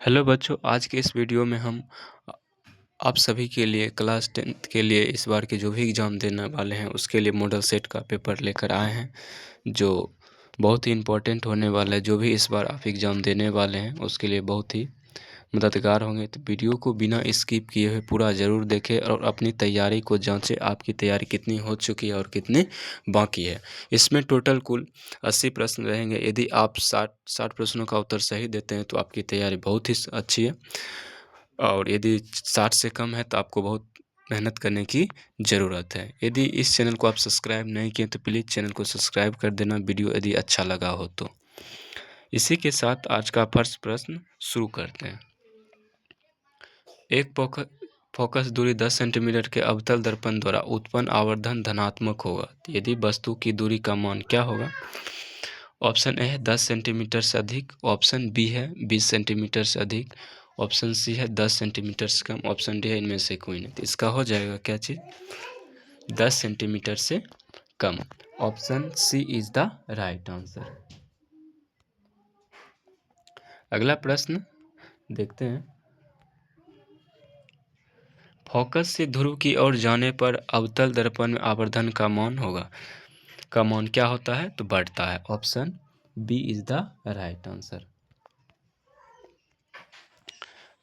Hello बच्चों, आज के इस वीडियो में हम अ, आप सभी के लिए क्लास 10th के लिए इस बार के जो भी एग्ज़ाम देने वाले हैं उसके लिए मॉडल सेट का पेपर लेकर आए हैं, जो बहुत ही इम्पोर्टेंट होने वाला है। जो भी इस बार आप एग्ज़ाम देने वाले हैं उसके लिए बहुत ही मददगार होंगे। तो वीडियो को बिना स्किप किए हुए पूरा ज़रूर देखें और अपनी तैयारी को जांचें, आपकी तैयारी कितनी हो चुकी है और कितनी बाकी है। इसमें टोटल कुल 80 प्रश्न रहेंगे। यदि आप 60 प्रश्नों का उत्तर सही देते हैं तो आपकी तैयारी बहुत ही अच्छी है, और यदि 60 से कम है तो आपको बहुत मेहनत करने की ज़रूरत है। यदि इस चैनल को आप सब्सक्राइब नहीं किए तो प्लीज़ चैनल को सब्सक्राइब कर देना, वीडियो यदि अच्छा लगा हो तो। इसी के साथ आज का फर्स्ट प्रश्न शुरू करते हैं। एक फोकस दूरी 10 सेंटीमीटर के अवतल दर्पण द्वारा उत्पन्न आवर्धन धनात्मक होगा यदि वस्तु की दूरी का मान क्या होगा? ऑप्शन ए है 10 सेंटीमीटर से अधिक, ऑप्शन बी है 20 सेंटीमीटर से अधिक, ऑप्शन सी है 10 सेंटीमीटर से कम, ऑप्शन डी है इनमें से कोई नहीं। तो इसका हो जाएगा क्या चीज़? 10 सेंटीमीटर से कम। Option C is the right answer. अगला प्रश्न देखते हैं। फोकस से ध्रुव की ओर जाने पर अवतल दर्पण में आवर्धन का मान क्या होता है? तो बढ़ता है। Option B is the right answer.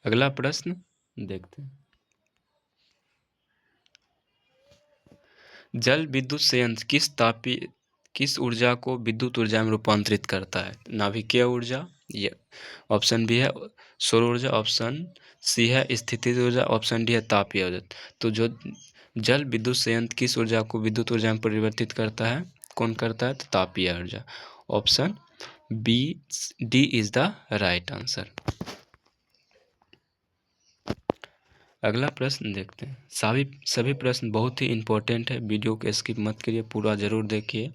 अगला प्रश्न देखते हैं। जल विद्युत संयंत्र किस ऊर्जा को विद्युत ऊर्जा में रूपांतरित करता है? नाभिकीय ऊर्जा, ये ऑप्शन बी है सौर ऊर्जा, ऑप्शन सी है स्थितिज ऊर्जा, ऑप्शन डी है तापीय ऊर्जा। तो जो जल विद्युत संयंत्र किस ऊर्जा को विद्युत ऊर्जा में परिवर्तित करता है? कौन करता है? तो तापीय ऊर्जा। Option B D is the right answer. अगला प्रश्न देखते हैं। सभी प्रश्न बहुत ही इम्पोर्टेंट है, वीडियो को स्किप मत करिए, पूरा जरूर देखिए।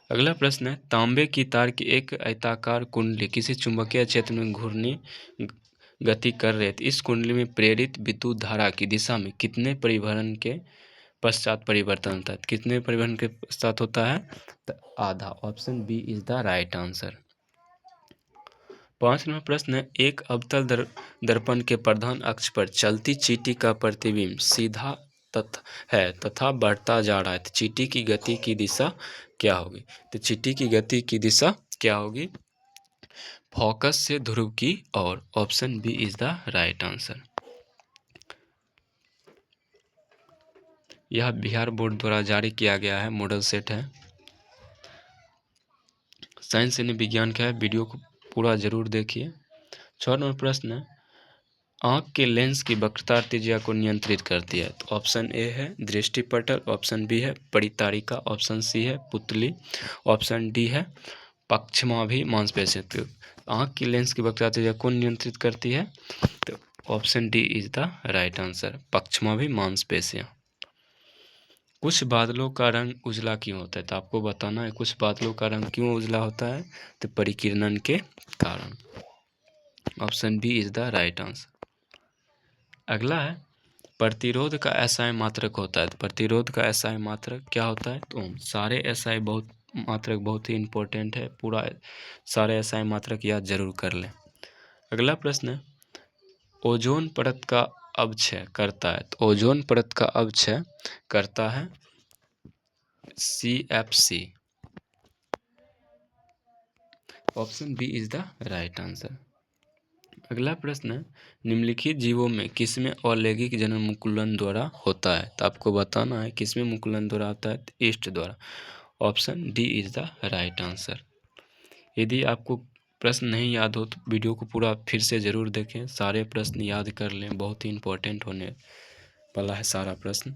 अगला प्रश्न है, तांबे की तार की एक आयताकार कुंडली किसी चुंबकीय क्षेत्र में घूर्णी गति कर रहे थे। इस कुंडली में प्रेरित विद्युत धारा की दिशा में कितने परिवहन के पश्चात परिवर्तन होता है? कितने परिवहन के पश्चात होता है? तो आधा। Option B is the right answer. 5वां प्रश्न है, एक अवतल दर्पण के प्रधान अक्ष पर चलती चींटी का प्रतिबिंब सीधा तथा बढ़ता जा रहा है, तो चींटी की गति की दिशा क्या होगी? तो चींटी की गति की दिशा क्या होगी? फोकस से ध्रुव की ओर। Option B is the right answer. यह बिहार बोर्ड द्वारा जारी किया गया है, मॉडल सेट है। साइंस यानी विज्ञान का है, वीडियो को पूरा जरूर देखिए। 6वां प्रश्न है, आँख के लेंस की वक्रता त्रिज्या को नियंत्रित करती है। तो ऑप्शन ए है दृष्टिपटल, ऑप्शन बी है परितारिका, ऑप्शन सी है पुतली, ऑप्शन डी है पक्षमाभि मांसपेशी। तो आँख की लेंस की वक्रता त्रिज्या कौन नियंत्रित करती है? तो option D is the right answer, पक्षमाभि मांसपेशियाँ। कुछ बादलों का रंग उजला क्यों होता है? तो आपको बताना है कुछ बादलों का रंग क्यों उजला होता है? तो परिकिरणन के कारण। Option B is the right answer. अगला है, प्रतिरोध का एसआई मात्रक होता है। तो प्रतिरोध का एसआई मात्रक क्या होता है? तो सारे एसआई मात्रक बहुत ही इम्पोर्टेंट है, पूरा सारे एसआई मात्रक याद जरूर कर लें। अगला प्रश्न है, ओजोन परत का अवक्षय करता है। तो ओजोन परत का अवक्षय करता है CFC। Option B is the right answer. अगला प्रश्न है, निम्नलिखित जीवों में किसमें अलैंगिक जन्म मुकुलन द्वारा होता है? तो आपको बताना है किसमें मुकुलन द्वारा होता है? तो ईस्ट द्वारा। Option D is the right answer. यदि आपको प्रश्न नहीं याद हो तो वीडियो को पूरा फिर से ज़रूर देखें, सारे प्रश्न याद कर लें, बहुत ही इम्पोर्टेंट होने वाला है सारा प्रश्न।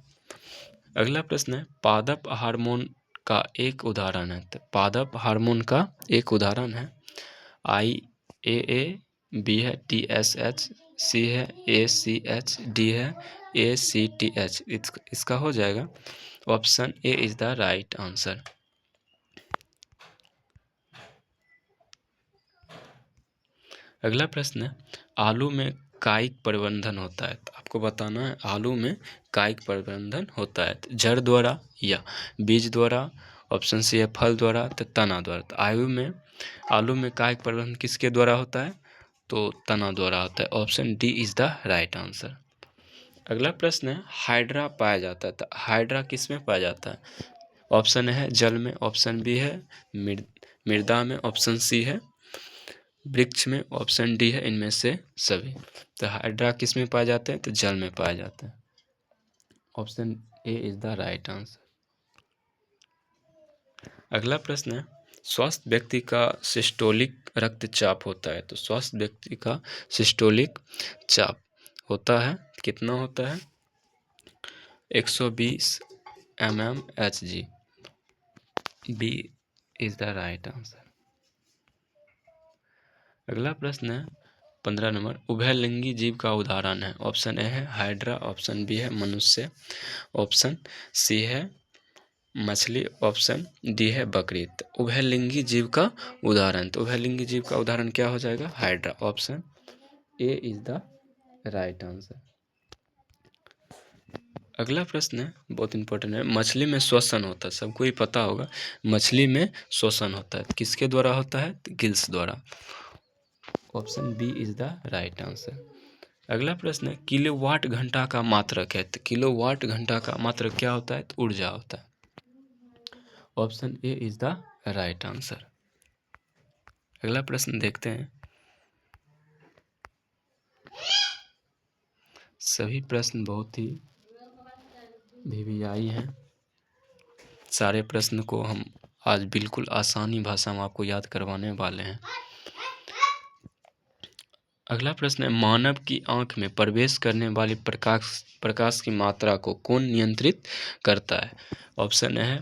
अगला प्रश्न है, पादप हार्मोन का एक उदाहरण है। तो पादप हार्मोन का एक उदाहरण है IAA, बी है TSH, सी है ACH, डी है ACTH। इसका हो जाएगा option A is the right answer. अगला प्रश्न है, आलू में कायिक प्रबंधन होता है। तो आपको बताना है आलू में कायिक प्रबंधन होता है तो जड़ द्वारा या बीज द्वारा, ऑप्शन सी है फल द्वारा, तो तना द्वारा। तो आलू में आलू में कायिक प्रबंधन किसके द्वारा होता है? तो तना द्वारा होता है। Option D is the right answer. अगला प्रश्न है, हाइड्रा पाया जाता है, तो हाइड्रा किस में पाया जाता है? ऑप्शन है जल में, ऑप्शन बी है मृदा में, ऑप्शन सी है वृक्ष में, ऑप्शन डी है इनमें से सभी। तो हाइड्रा किस में पाए जाते हैं? तो जल में पाया जाता है। Option A is the right answer. अगला प्रश्न है, स्वस्थ व्यक्ति का सिस्टोलिक रक्तचाप होता है, तो स्वस्थ व्यक्ति का सिस्टोलिक चाप होता है, कितना होता है? 120 mmHg। B is the right answer. अगला प्रश्न है 15 नंबर, उभयलिंगी जीव का उदाहरण है। ऑप्शन ए है हाइड्रा, ऑप्शन बी है मनुष्य, ऑप्शन सी है मछली, ऑप्शन डी है बकरी। तो उभयलिंगी जीव का उदाहरण, तो उभयलिंगी जीव का उदाहरण क्या हो जाएगा? Hydra. Option A is the right answer. अगला प्रश्न है बहुत इंपॉर्टेंट है, मछली में श्वसन होता है, सबको ही पता होगा मछली में श्वसन होता है, किसके द्वारा होता है? तो गिल्स द्वारा। Option B is the right answer. अगला प्रश्न है, किलोवाट घंटा का मात्रक है, तो किलोवाट घंटा का मात्रक क्या होता है? तो ऊर्जा होता है। Option A is the right answer. अगला प्रश्न देखते हैं। सभी प्रश्न बहुत ही वीवीआई हैं। सारे प्रश्न को हम आज बिल्कुल आसानी भाषा में आपको याद करवाने वाले हैं। अगला प्रश्न है, मानव की आंख में प्रवेश करने वाली प्रकाश की मात्रा को कौन नियंत्रित करता है? ऑप्शन है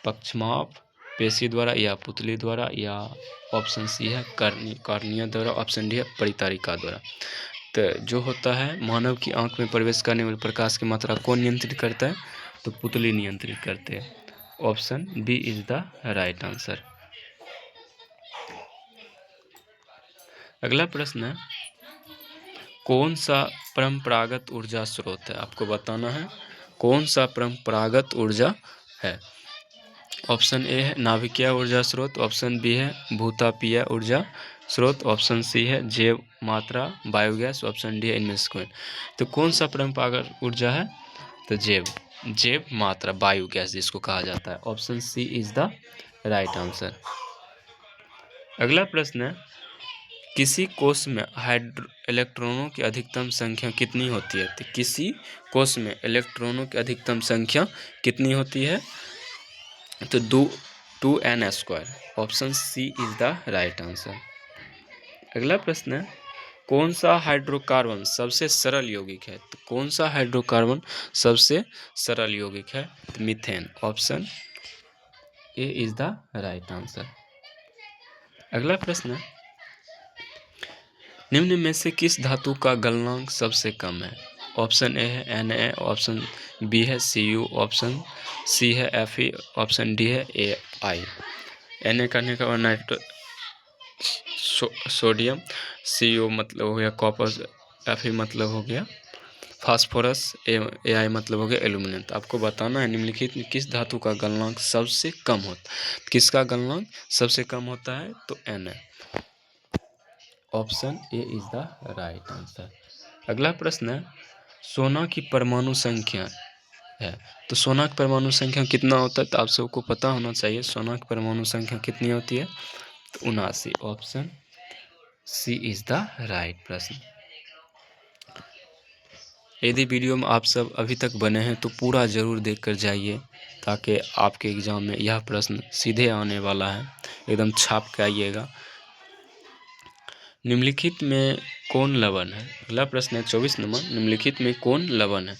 पक्षमाप पेशी द्वारा या पुतली द्वारा, या ऑप्शन सी है कार्निया द्वारा, ऑप्शन डी है परितारिका द्वारा। तो जो होता है मानव की आंख में प्रवेश करने वाली प्रकाश की मात्रा कौन नियंत्रित करता है? तो पुतली नियंत्रित करते हैं। Option B is the right answer. अगला प्रश्न है, कौन सा परंपरागत ऊर्जा स्रोत है? आपको बताना है कौन सा परंपरागत ऊर्जा है। ऑप्शन ए है नाभिकीय ऊर्जा स्रोत, ऑप्शन बी है भूतापीय ऊर्जा स्रोत, ऑप्शन सी है जैव मात्रा बायोगैस, ऑप्शन डी है इनमें से कोई। तो कौन सा परंपरागत ऊर्जा है? तो जैव मात्रा बायोगैस जिसको कहा जाता है। Option C is the right answer. अगला प्रश्न है, किसी कोष में इलेक्ट्रॉनों की अधिकतम संख्या कितनी होती है? तो किसी कोष में इलेक्ट्रॉनों की अधिकतम संख्या कितनी होती है? तो 2n²। Option C is the right answer. अगला प्रश्न है, कौन सा हाइड्रोकार्बन सबसे सरल यौगिक है? तो कौन सा हाइड्रोकार्बन सबसे सरल यौगिक है? तो methane. Option A is the right answer. अगला प्रश्न है, निम्न में से किस धातु का गलनांक सबसे कम है? ऑप्शन ए है Na, ऑप्शन बी है Cu, ऑप्शन सी है Fe, ऑप्शन डी है Ai। Na करने का नाइट्रो सोडियम, Cu मतलब हो गया कॉपर, Fe मतलब हो गया फास्फोरस, Ai मतलब हो गया एल्यूमिनियम। तो आपको बताना है निम्नलिखित में किस धातु का गलनांक सबसे कम होता है? किसका गलनांक सबसे कम होता है? तो Na। Option A is the right answer. अगला प्रश्न है, सोना की परमाणु संख्या है, तो सोना की परमाणु संख्या कितना होता है? तो आप सबको पता होना चाहिए सोना की परमाणु संख्या कितनी होती है? तो 79। Option C is the right प्रश्न। यदि वीडियो में आप सब अभी तक बने हैं तो पूरा ज़रूर देख कर जाइए, ताकि आपके एग्ज़ाम में यह प्रश्न सीधे आने वाला है, एकदम छाप के आइएगा। निम्नलिखित में कौन लवण है? अगला प्रश्न है 24 नंबर, निम्नलिखित में कौन लवण है?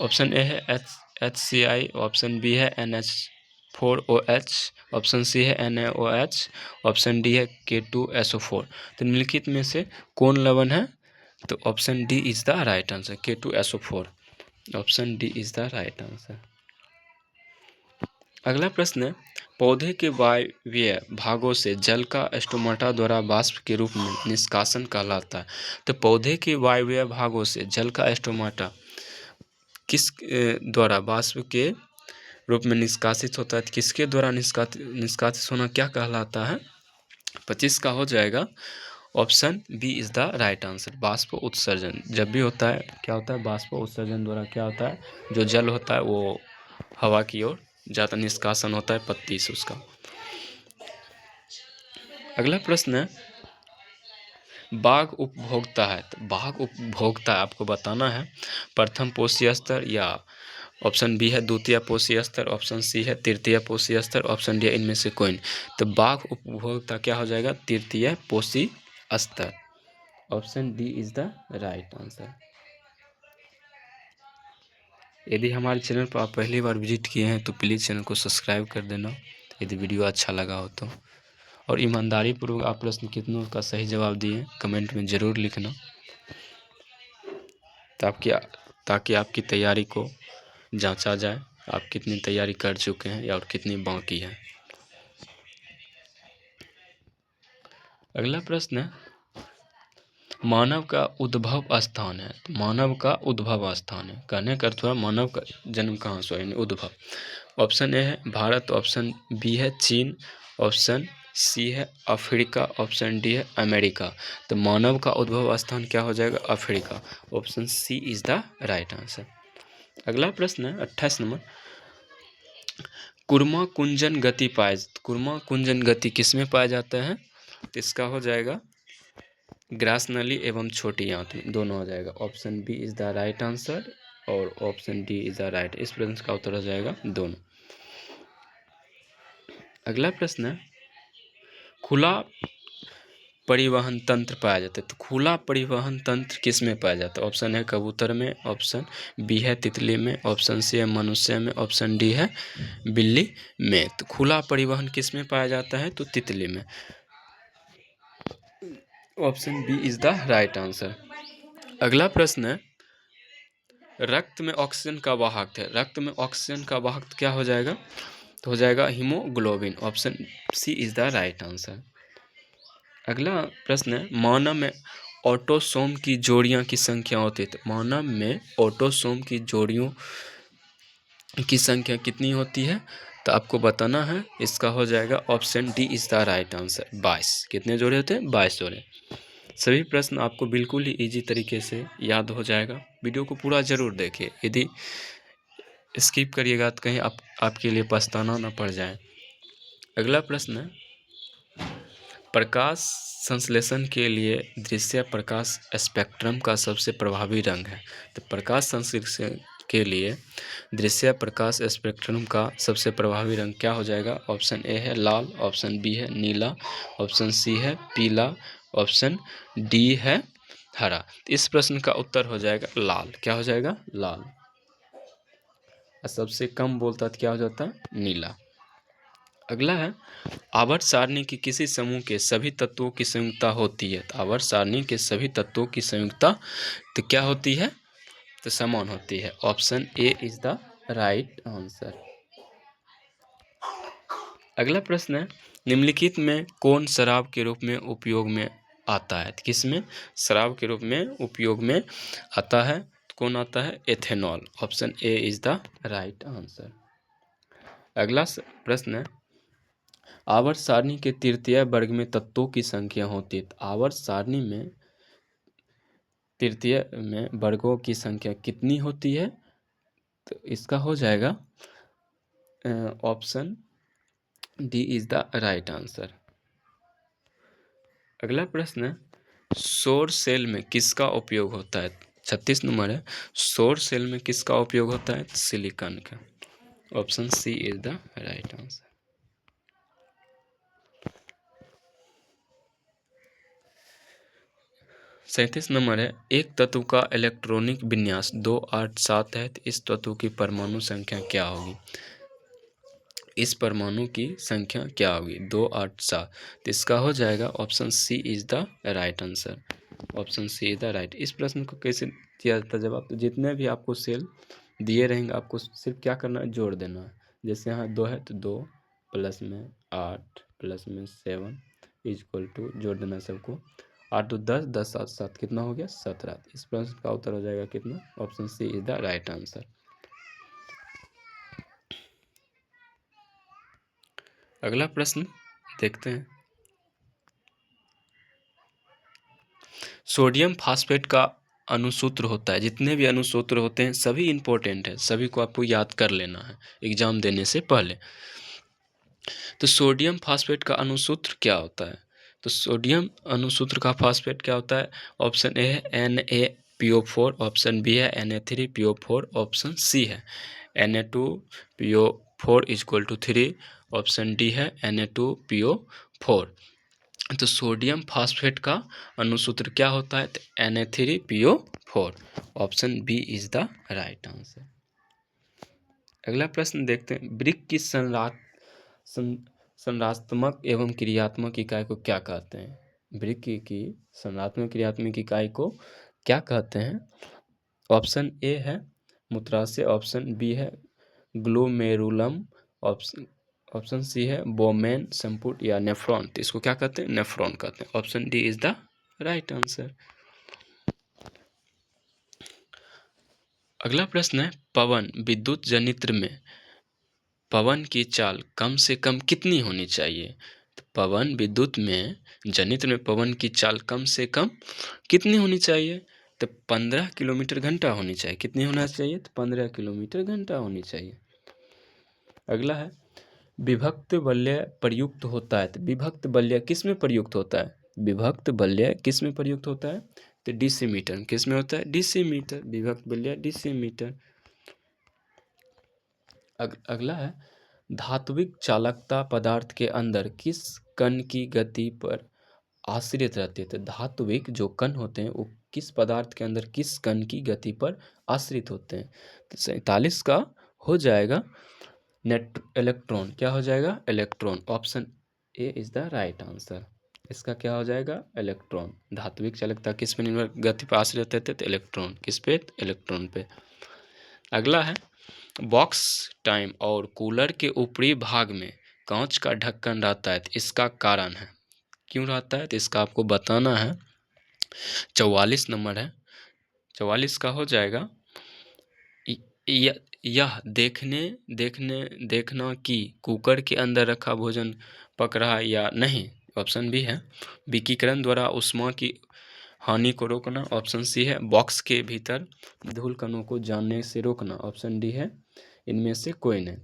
ऑप्शन ए है HCl, ऑप्शन बी है NH4OH, ऑप्शन सी है NaOH, ऑप्शन डी है K2SO4। तो निम्नलिखित में से कौन लवण है? तो option D is the right answer, K2SO4। Option D is the right answer. अगला प्रश्न है, पौधे के वायवीय भागों से जल का स्टोमाटा द्वारा वाष्प के रूप में निष्कासन कहलाता है। तो पौधे के वायवीय भागों से जल का स्टोमाटा किस द्वारा वाष्प के रूप में निष्कासित होता है। तो किसके द्वारा निष्कासित होना क्या कहलाता है? 25 का हो जाएगा option B is the right answer, बाष्प उत्सर्जन। जब भी होता है क्या होता है? बाष्प उत्सर्जन द्वारा क्या होता है? जो जल होता है वो हवा की ओर जाता, निष्कासन होता है 35 उसका। अगला प्रश्न है, बाघ उपभोक्ता है। तो बाघ उपभोक्ता आपको बताना है प्रथम पोषी स्तर, या ऑप्शन बी है द्वितीय पोषी स्तर, ऑप्शन सी है तृतीय पोषी स्तर, ऑप्शन डी है इनमें से कोई नहीं। तो बाघ उपभोक्ता क्या हो जाएगा? तृतीय पोषी स्तर। Option D is the right answer. यदि हमारे चैनल पर आप पहली बार विजिट किए हैं तो प्लीज़ चैनल को सब्सक्राइब कर देना यदि वीडियो अच्छा लगा हो तो। और ईमानदारी पूर्वक आप प्रश्न कितनों का सही जवाब दिए कमेंट में ज़रूर लिखना, ताकि आपकी तैयारी को जांचा जाए, आप कितनी तैयारी कर चुके हैं या और कितनी बाकी है। अगला प्रश्न है, मानव का उद्भव स्थान है। तो मानव का उद्भव स्थान है, कहने का अर्थ हुआ मानव का जन्म कहाँ से, यानी उद्भव। ऑप्शन ए है भारत, ऑप्शन बी है चीन, ऑप्शन सी है अफ्रीका, ऑप्शन डी है अमेरिका। तो मानव का उद्भव स्थान क्या हो जाएगा? Africa. Option C is the right answer. अगला प्रश्न है 28 नंबर, कुर्मा कुंजन गति कुर्मा कुंजन गति किसमें पाया जाता है? तो इसका हो जाएगा ग्रास नली एवं छोटी आंत में, दोनों हो जाएगा। Option B is the right answer और option D is the right. इस प्रश्न का उत्तर हो जाएगा दोनों। अगला प्रश्न है, खुला परिवहन तंत्र पाया जाता है। तो खुला परिवहन तंत्र किस में पाया जाता है? ऑप्शन है कबूतर में, ऑप्शन बी है तितली में, ऑप्शन सी है मनुष्य में, ऑप्शन डी है बिल्ली में। तो खुला परिवहन किस में पाया जाता है? तो तितली में। Option B is the right answer. अगला प्रश्न है, रक्त में ऑक्सीजन का वाहक है। रक्त में ऑक्सीजन का वाहक क्या हो जाएगा? तो हो जाएगा haemoglobin. Option C is the right answer. अगला प्रश्न है, मानव में ऑटोसोम की जोड़ियां की संख्या होती है। तो मानव में ऑटोसोम की जोड़ियों की संख्या कितनी होती है? तो आपको बताना है, इसका हो जाएगा option D is the right answer, 22। कितने जोड़े होते हैं? 22 जोड़े। सभी प्रश्न आपको बिल्कुल ही इजी तरीके से याद हो जाएगा। वीडियो को पूरा ज़रूर देखिए, यदि स्किप करिएगा तो कहीं आपके लिए पछताना ना पड़ जाए। अगला प्रश्न है, प्रकाश संश्लेषण के लिए दृश्य प्रकाश स्पेक्ट्रम का सबसे प्रभावी रंग है। तो प्रकाश संश्लेषण के लिए दृश्य प्रकाश स्पेक्ट्रम का सबसे प्रभावी रंग क्या हो जाएगा? ऑप्शन ए है लाल, ऑप्शन बी है नीला, ऑप्शन सी है पीला, ऑप्शन डी है हरा। इस प्रश्न का उत्तर हो जाएगा लाल। क्या हो जाएगा? लाल। और सबसे कम बोलता है क्या हो जाता है? नीला। अगला है, आवर्त सारणी की किसी समूह के सभी तत्वों की संयुक्ता होती है। तो आवर्त सारणी के सभी तत्वों की संयुक्ता तो क्या होती है? तो समान होती है। Option A is the right answer. अगला प्रश्न है, निम्नलिखित में कौन शराब के रूप में उपयोग में आता है? किस में शराब के रूप में उपयोग में आता है? कौन आता है? Ethanol. Option A is the right answer. अगला प्रश्न है, आवर्त सारणी के तृतीय वर्ग में तत्वों की संख्या होती है। आवर्त सारणी में तृतीय में वर्गों की संख्या कितनी होती है? तो इसका हो जाएगा option D is the right answer. अगला प्रश्न है, सौर सेल में किसका उपयोग होता है? 36 नंबर है, सौर सेल में किसका उपयोग होता है? सिलिकॉन का। Option C is the right answer. 37 number है, एक तत्व का इलेक्ट्रॉनिक विन्यास 287 है। तो इस तत्व की परमाणु संख्या क्या होगी? इस परमाणु की संख्या क्या होगी? 287। तो इसका हो जाएगा option C is the right answer. Option C is the right. इस प्रश्न को कैसे दिया जाता है जवाब? तो जितने भी आपको सेल दिए रहेंगे आपको सिर्फ क्या करना है? जोड़ देना है। जैसे यहाँ 2 है तो 2 प्लस में 8 प्लस में 7 इक्वल टू जोड़ देना है सबको। 8 2 10, 10 7 7 कितना हो गया? 17। इस प्रश्न का उत्तर हो जाएगा कितना? Option C is the right answer. अगला प्रश्न देखते हैं। सोडियम फास्फेट का अणुसूत्र होता है, जितने भी अणुसूत्र होते हैं सभी इंपॉर्टेंट है, सभी को आपको याद कर लेना है एग्जाम देने से पहले। तो सोडियम फास्फेट का अणुसूत्र क्या होता है? तो सोडियम अणुसूत्र का फास्फेट क्या होता है? ऑप्शन ए है NaPO4, ऑप्शन बी है Na3PO4, ऑप्शन सी है Na2PO4 = 3, ऑप्शन डी है Na2PO4। तो सोडियम फास्फेट का अणुसूत्र क्या होता है? तो Na3PO4, option B is the right answer. अगला प्रश्न देखते हैं। ब्रिक की संरचनात्मक एवं क्रियात्मक इकाई को क्या कहते हैं? ब्रिक की संरचनात्मक क्रियात्मक इकाई को क्या कहते हैं? ऑप्शन ए है मूत्राशय, ऑप्शन बी है ग्लोमेरुलम, ऑप्शन सी है बोमेन, संपुट या नेफ्रॉन। तो इसको क्या कहते हैं? नेफ्रॉन कहते हैं। Option D is the right answer. अगला प्रश्न है, पवन विद्युत जनित्र में पवन की चाल कम से कम कितनी होनी चाहिए? तो पवन विद्युत में जनित्र में पवन की चाल कम से कम कितनी होनी चाहिए? तो 15 किलोमीटर घंटा होनी चाहिए। कितनी होना चाहिए? तो 15 किलोमीटर घंटा होनी चाहिए। अगला है, विभक्त वलय प्रयुक्त होता है। तो विभक्त वलय किस में प्रयुक्त होता है? विभक्त वलय किस में प्रयुक्त होता है? तो डिसीमीटर। किस में होता है? डिसीमीटर। विभक्त वलय डिसीमीटर। अगला है, धात्विक चालकता पदार्थ के अंदर किस कण की गति पर आश्रित रहती है? तो धात्विक जो कण होते हैं वो किस पदार्थ के अंदर किस कण की गति पर आश्रित होते हैं? तो 47 का हो जाएगा इलेक्ट्रॉन। क्या हो जाएगा? Electron. Option A is the right answer. इसका क्या हो जाएगा? इलेक्ट्रॉन। धात्विक चालकता किस पे निर्भर गति पर आश्रित रहते थे? तो इलेक्ट्रॉन। किस पे? इलेक्ट्रॉन पे। अगला है, बॉक्स टाइम और कूलर के ऊपरी भाग में कांच का ढक्कन रहता है, तो इसका कारण है क्यों रहता है? तो इसका आपको बताना है। 44 नंबर है। 44 का हो जाएगा, यह देखना कि कुकर के अंदर रखा भोजन पक रहा है या नहीं। ऑप्शन बी है विकिरण द्वारा उष्मा की हानि को रोकना। ऑप्शन सी है बॉक्स के भीतर धूल कणों को जाने से रोकना। ऑप्शन डी है इनमें से कोई नहीं।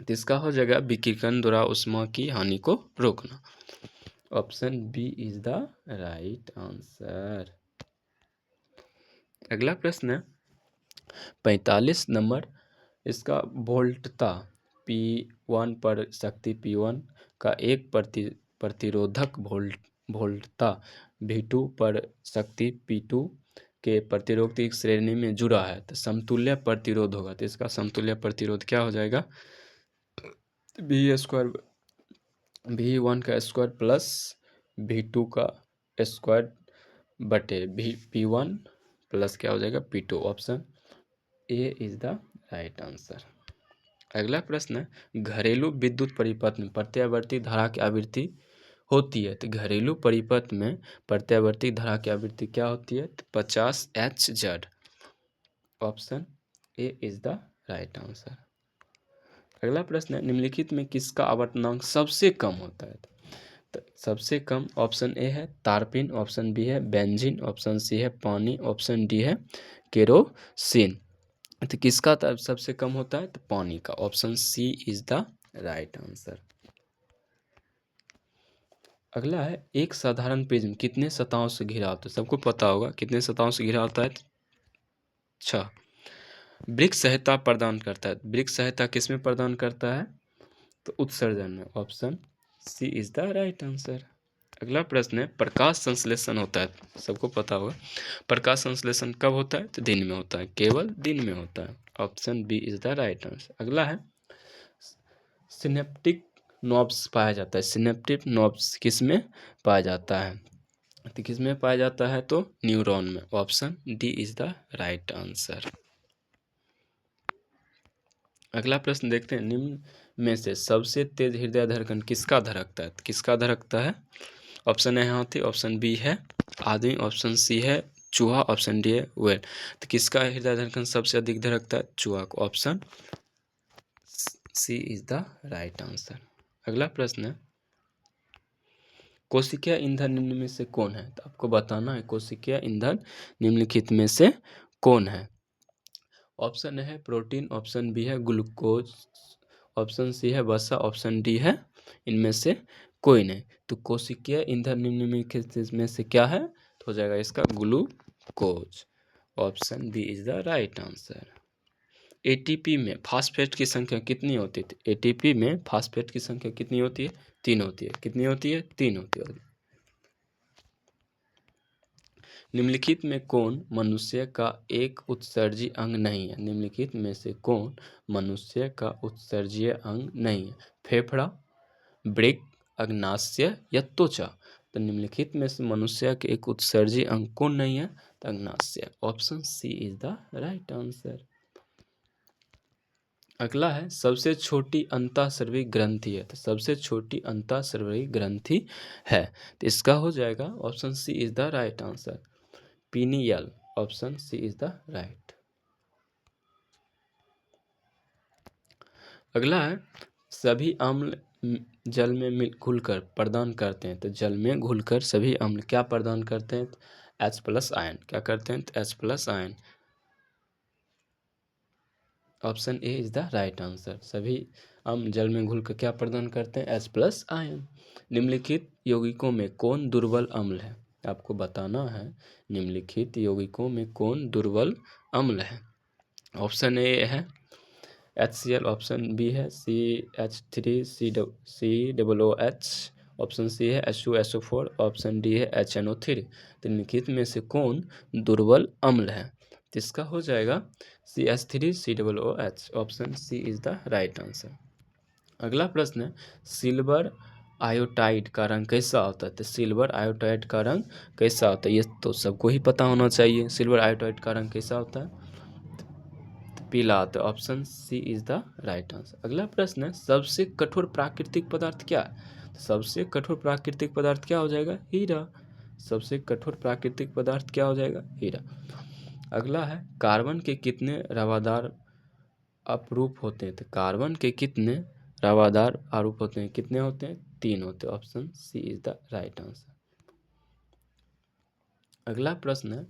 तो इसका हो जाएगा विकिरण द्वारा उष्मा की हानि को रोकना। Option B is the right answer. अगला प्रश्न है 45 नंबर। इसका वोल्टता P1 पर शक्ति P1 का एक प्रतिरोधक वोल्टता V2 पर शक्ति P2 के प्रतिरोध की श्रेणी में जुड़ा है, तो समतुल्य प्रतिरोध होगा। तो इसका समतुल्य प्रतिरोध क्या हो जाएगा? V1 का स्क्वायर प्लस V2 का स्क्वायर बटे P1 प्लस क्या हो जाएगा? P2। Option A is the right answer. अगला प्रश्न है, घरेलू विद्युत परिपथ में प्रत्यावर्ती धारा की आवृत्ति होती है। तो घरेलू परिपथ में प्रत्यावर्ती धारा की आवृत्ति क्या होती है? तो 50 Hz। Option A is the right answer. अगला प्रश्न है, निम्नलिखित में किसका आवर्तनांक सबसे कम होता है? तो सबसे कम ऑप्शन ए है तारपीन, ऑप्शन बी है बेंजीन, ऑप्शन सी है पानी, ऑप्शन डी है केरोसिन। तो किसका सबसे कम होता है? तो पानी का। Option C is the right answer. अगला है, एक साधारण प्रिज्म कितने सतहों से घिरा होता है? सबको पता होगा कितने सतहों से घिरा होता है? 6। वृक्क सहायता प्रदान करता है। वृक्क सहायता किस में प्रदान करता है? तो उत्सर्जन में। Option C is the right answer. अगला प्रश्न है, प्रकाश संश्लेषण होता है, सबको पता होगा प्रकाश संश्लेषण कब होता है? तो दिन में होता है, केवल दिन में होता है। Option B is the right answer. अगला है, सिनेप्टिक नॉब्स पाया जाता है। सिनेप्टिक नॉब्स किस में पाया जाता है? तो किस में पाया जाता है? तो न्यूरॉन में। Option D is the right answer. अगला प्रश्न देखते हैं, निम्न में से सबसे तेज हृदय धड़कन किसका धड़कता है? किसका धड़कता है? ऑप्शन ए हाथी, ऑप्शन बी है आदमी, ऑप्शन सी है चूहा, ऑप्शन डी है व्हेल। तो किसका हृदय धड़कन सबसे अधिक धड़कता है? चूहा को। Option C is the right answer. अगला प्रश्न है, कोशिकीय ईंधन निम्न में से कौन है? तो आपको बताना है कोशिकीय ईंधन निम्नलिखित में से कौन है? ऑप्शन है प्रोटीन, ऑप्शन बी है ग्लूकोज, ऑप्शन सी है वसा, ऑप्शन डी है इनमें से कोई नहीं। तो कोशिकीय ईंधन निम्नलिखित में से क्या है? तो हो जाएगा इसका glucose. Option B is the right answer. ATP में फास्फेट की संख्या कितनी होती है? एटीपी में फास्फेट की संख्या कितनी होती है? 3 होती है। कितनी होती है? 3 होती है। निम्नलिखित में कौन मनुष्य का एक उत्सर्जी अंग नहीं है? निम्नलिखित में से कौन मनुष्य का उत्सर्जीय अंग नहीं है? फेफड़ा, वृक्क, अग्नाशय या त्वचा? तो निम्नलिखित में से मनुष्य के एक उत्सर्जी अंग कौन नहीं है? तो अग्नाशय। Option C is the right answer. अगला है सबसे छोटी अंतःस्रावी ग्रंथि है। तो सबसे छोटी अंतःस्रावी ग्रंथि है तो इसका हो जाएगा option C is the right answer, pineal. Option C is the right. अगला है सभी अम्ल जल में घुलकर प्रदान करते हैं। तो जल में घुलकर सभी अम्ल क्या प्रदान करते हैं? H+ ion. क्या करते हैं? H+ ion. Option A is the right answer. सभी अम्ल जल में घुलकर क्या प्रदान करते हैं? H+ ion. निम्नलिखित यौगिकों में कौन दुर्बल अम्ल है? आपको बताना है निम्नलिखित यौगिकों में कौन दुर्बल अम्ल है। ऑप्शन ए है HCl, ऑप्शन बी है CH3COOH, ऑप्शन सी है H2SO4, ऑप्शन डी है HNO3। तो निम्नलिखित में से कौन दुर्बल अम्ल है? तो इसका हो जाएगा CH3COOH। Option C is the right answer. अगला प्रश्न है सिल्वर आयोटाइड का रंग कैसा होता है? तो सिल्वर आयोटाइड का रंग कैसा होता है? ये तो सबको ही पता होना चाहिए। सिल्वर आयोटाइड का रंग कैसा होता है? पीला। तो option C is the right answer. अगला प्रश्न है सबसे कठोर प्राकृतिक पदार्थ क्या है? सबसे कठोर प्राकृतिक पदार्थ क्या हो जाएगा? हीरा। सबसे कठोर प्राकृतिक पदार्थ क्या हो जाएगा? हीरा। अगला है कार्बन के कितने रवादार अपरूप होते हैं? तो कार्बन के कितने रवादार आरूप होते हैं? कितने होते हैं? 3 होते हैं। Option C is the right answer. अगला प्रश्न है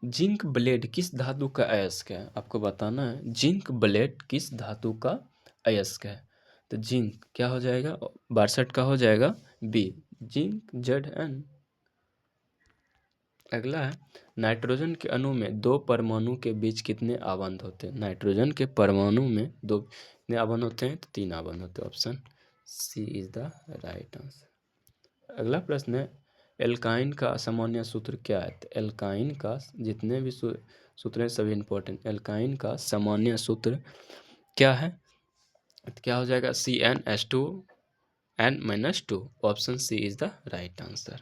जिंक ब्लेड किस धातु का अयस्क है? आपको बताना है जिंक ब्लेड किस धातु का अयस्क है। तो जिंक क्या हो जाएगा? 62 का हो जाएगा बी, जिंक Zn। अगला है नाइट्रोजन के अणु में 2 परमाणु के बीच कितने आबंध होते हैं? नाइट्रोजन के परमाणु में 2 कितने आबंध होते हैं? तो 3 आबंध होते हैं। Option C is the right answer. अगला प्रश्न है एल्काइन का सामान्य सूत्र क्या है? तो एल्काइन का जितने भी सूत्र हैं सभी इंपॉर्टेंट। एल्काइन का सामान्य सूत्र क्या है? तो क्या हो जाएगा? CnH2n-2। Option C is the right answer.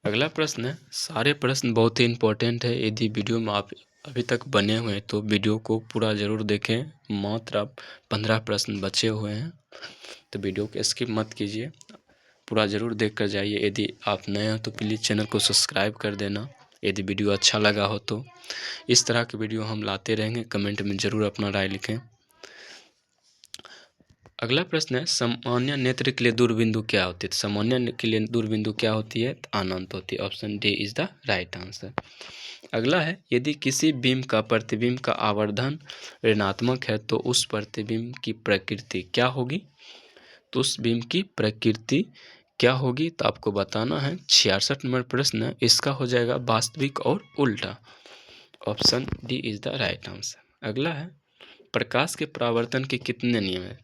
अगला प्रश्न है सारे प्रश्न बहुत ही इंपॉर्टेंट है। यदि वीडियो में आप अभी तक बने हुए हैं तो वीडियो को पूरा ज़रूर देखें। मात्र अब 15 प्रश्न बचे हुए हैं तो वीडियो को स्किप मत कीजिए, पूरा ज़रूर देख कर जाइए। यदि आप नए हो तो प्लीज़ चैनल को सब्सक्राइब कर देना। यदि वीडियो अच्छा लगा हो तो इस तरह के वीडियो हम लाते रहेंगे। कमेंट में ज़रूर अपना राय लिखें। अगला प्रश्न है सामान्य नेत्र के लिए दूरबिंदु क्या होती है? तो सामान्य के लिए दूरबिंदु क्या होती है? तो अनंत होती है। Option D is the right answer. अगला है यदि किसी बीम का प्रतिबिंब का आवर्धन ऋणात्मक है तो उस प्रतिबिंब की प्रकृति क्या होगी? तो उस बीम की प्रकृति क्या होगी? तो आपको बताना है 66 नंबर प्रश्न है, इसका हो जाएगा वास्तविक और उल्टा। Option D is the right answer. अगला है प्रकाश के परावर्तन के कितने नियम है?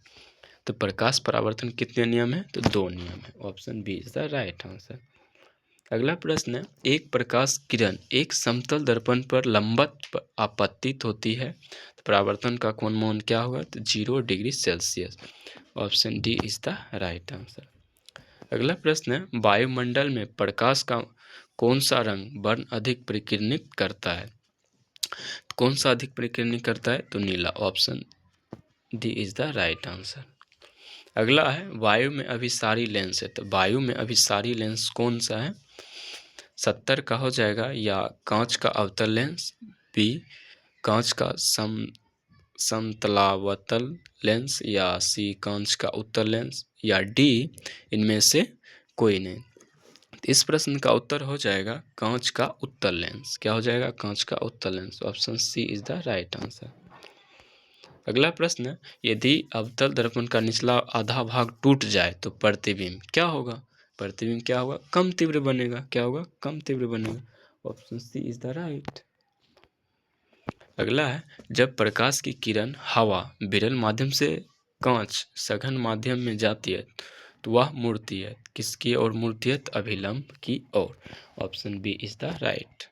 तो प्रकाश परावर्तन कितने नियम है? तो 2 नियम है। Option B is the right answer. अगला प्रश्न है एक प्रकाश किरण एक समतल दर्पण पर लंबवत आपतित होती है तो परावर्तन का कोण मान क्या होगा? तो 0 degree Celsius. Option D is the right answer. अगला प्रश्न है वायुमंडल में प्रकाश का कौन सा रंग वर्ण अधिक परिकिरणित करता है? कौन सा अधिक परिकिरणित करता है? तो नीला। Option D is the right answer. अगला है वायु में अभिसारी लेंस है, तो वायु में अभिसारी लेंस कौन सा है? 70 का हो जाएगा, या कांच का अवतल लेंस, बी कांच का समतलावतल लेंस, या सी कांच का उत्तल लेंस, या डी इनमें से कोई नहीं। तो इस प्रश्न का उत्तर हो जाएगा कांच का उत्तल लेंस। क्या हो जाएगा? कांच का उत्तल lens. Option C is the right answer. अगला प्रश्न, यदि अवतल दर्पण का निचला आधा भाग टूट जाए तो प्रतिबिंब क्या होगा? प्रतिबिंब क्या होगा? कम तीव्र बनेगा। क्या होगा? कम तीव्र बनेगा। Option C is the right. अगला है, जब प्रकाश की किरण हवा विरल माध्यम से कांच सघन माध्यम में जाती है तो वह मुड़ती है किसकी ओर मुड़ती है? अभिलंब की ओर। Option B is the right.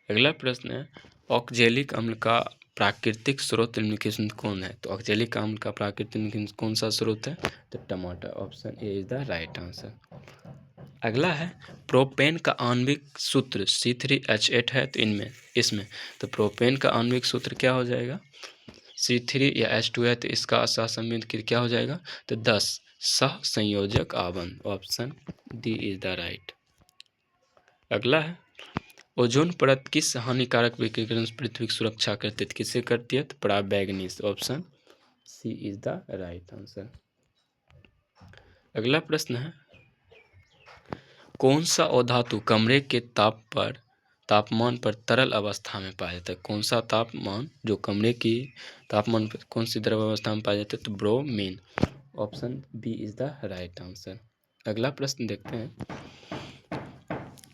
अगला प्रश्न है, ऑक्जेलिक अम्ल का प्राकृतिक स्रोत निम्नलिखित में कौन है? तो ऑक्जेलिक अम्ल का प्राकृतिक कौन सा स्रोत है? तो टमाटर। Option A is the right answer. अगला है, प्रोपेन का आणविक सूत्र C3H8 है, तो इसमें तो प्रोपेन का आणविक सूत्र क्या हो जाएगा? C3 या H2 है, तो इसका सहसंबंध क्या हो जाएगा? तो 10 सह संयोजक आबंध। Option D is the right. अगला है, ओजोन परत किस हानिकारक विकिरण से पृथ्वी की सुरक्षा करती है? किससे करती है? तो पराबैंगनी से। Option C is the right answer. अगला प्रश्न है, कौन सा अधातु कमरे के तापमान पर तरल अवस्था में पाया जाता है? कौन सा तापमान जो कमरे की तापमान पर कौन सी द्रव अवस्था में पाया जाता है? तो bromine. Option B is the right answer. अगला प्रश्न देखते हैं,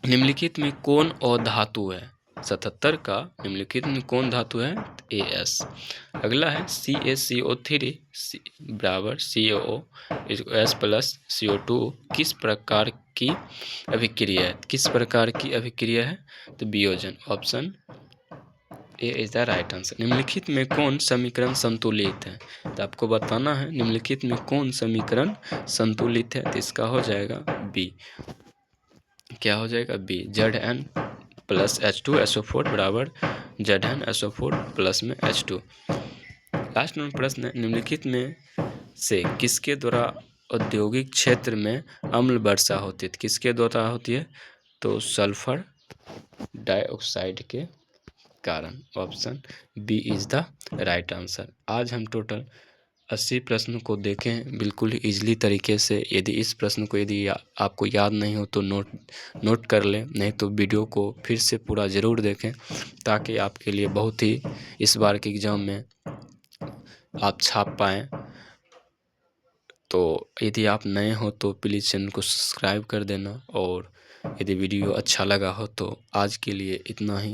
निम्नलिखित में कौन अधातु है? 77 का निम्नलिखित में कौन धातु है? AS। अगला है, CaCO3 बराबर CaO S प्लस CO2 किस प्रकार की अभिक्रिया है? किस प्रकार की अभिक्रिया है? तो वियोजन। Option A is the right answer. निम्नलिखित में कौन समीकरण संतुलित है? तो आपको बताना है निम्नलिखित में कौन समीकरण संतुलित है, तो इसका हो जाएगा बी। क्या हो जाएगा? बी। Zn प्लस H2SO4 बराबर Zn SO4 प्लस में H2। लास्ट नंबर प्रश्न है, निम्नलिखित में से किसके द्वारा औद्योगिक क्षेत्र में अम्ल वर्षा होती है? किसके द्वारा होती है? तो सल्फर डाइऑक्साइड के कारण। Option B is the right answer. आज हम टोटल 80 प्रश्न को देखें बिल्कुल इजली तरीके से। यदि इस प्रश्न को आपको याद नहीं हो तो नोट कर लें, नहीं तो वीडियो को फिर से पूरा ज़रूर देखें ताकि आपके लिए बहुत ही इस बार के एग्ज़ाम में आप छाप पाएँ। तो यदि आप नए हो तो प्लीज़ चैनल को सब्सक्राइब कर देना, और यदि वीडियो अच्छा लगा हो तो आज के लिए इतना ही।